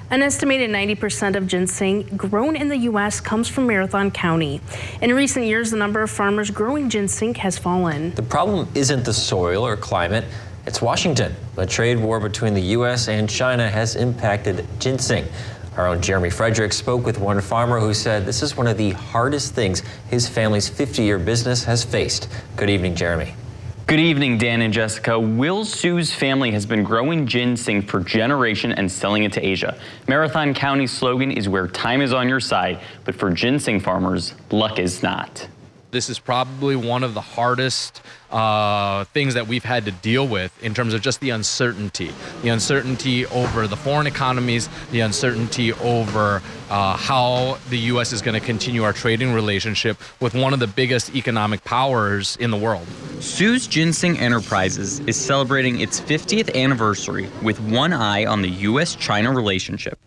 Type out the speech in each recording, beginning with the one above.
An estimated 90% of ginseng grown in the U.S. comes from Marathon County. In recent years, the number of farmers growing ginseng has fallen. The problem isn't the soil or climate, it's Washington. A trade war between the U.S. and China has impacted ginseng. Our own Jeremy Fredricks spoke with one farmer who said this is one of the hardest things his family's 50-year business has faced. Good evening, Jeremy. Good evening, Dan and Jessica. Will Su's family has been growing ginseng for generations and selling it to Asia. Marathon County's slogan is where time is on your side, but for ginseng farmers, luck is not. This is probably one of the hardest things that we've had to deal with in terms of just the uncertainty over the foreign economies, the uncertainty over how the U.S. is going to continue our trading relationship with one of the biggest economic powers in the world. Su's Ginseng Enterprises is celebrating its 50th anniversary with one eye on the U.S.-China relationship.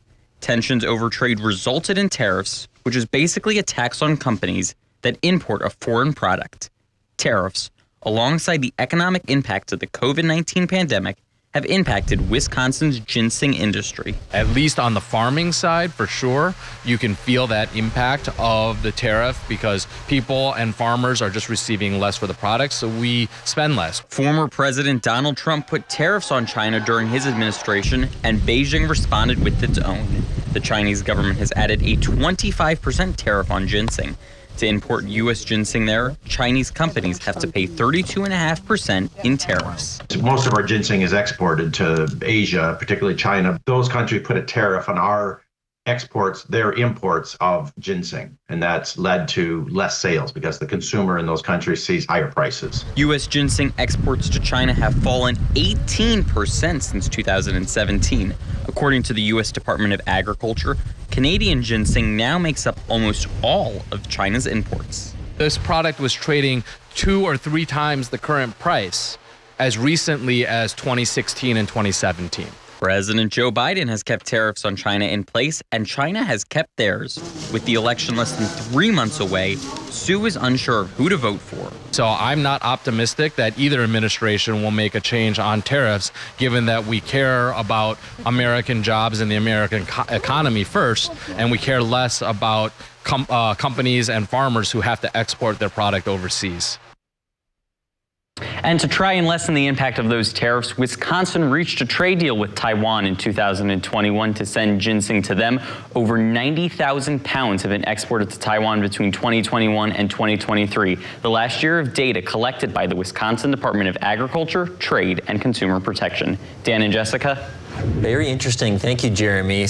Tensions over trade resulted in tariffs, which is basically a tax on companies that import a foreign product. Tariffs, alongside the economic impacts of the COVID-19 pandemic, have impacted Wisconsin's ginseng industry. At least on the farming side, for sure, you can feel that impact of the tariff because people and farmers are just receiving less for the products, so we spend less. Former President Donald Trump put tariffs on China during his administration, and Beijing responded with its own. The Chinese government has added a 25% tariff on ginseng. To import U.S. ginseng there, Chinese companies have to pay 32.5% in tariffs. Most of our ginseng is exported to Asia, particularly China. Those countries put a tariff on our exports, their imports of ginseng, and that's led to less sales because the consumer in those countries sees higher prices. U.S. ginseng exports to China have fallen 18% since 2017. According to the U.S. Department of Agriculture, Canadian ginseng now makes up almost all of China's imports. This product was trading 2 or 3 times the current price as recently as 2016 and 2017. President Joe Biden has kept tariffs on China in place, and China has kept theirs. With the election less than 3 months away, Su is unsure of who to vote for. So I'm not optimistic that either administration will make a change on tariffs, given that we care about American jobs and the American economy first, and we care less about companies and farmers who have to export their product overseas. And to try and lessen the impact of those tariffs, Wisconsin reached a trade deal with Taiwan in 2021 to send ginseng to them. Over 90,000 pounds have been exported to Taiwan between 2021 and 2023, the last year of data collected by the Wisconsin Department of Agriculture, Trade, and Consumer Protection. Dan and Jessica. Very interesting. Thank you, Jeremy.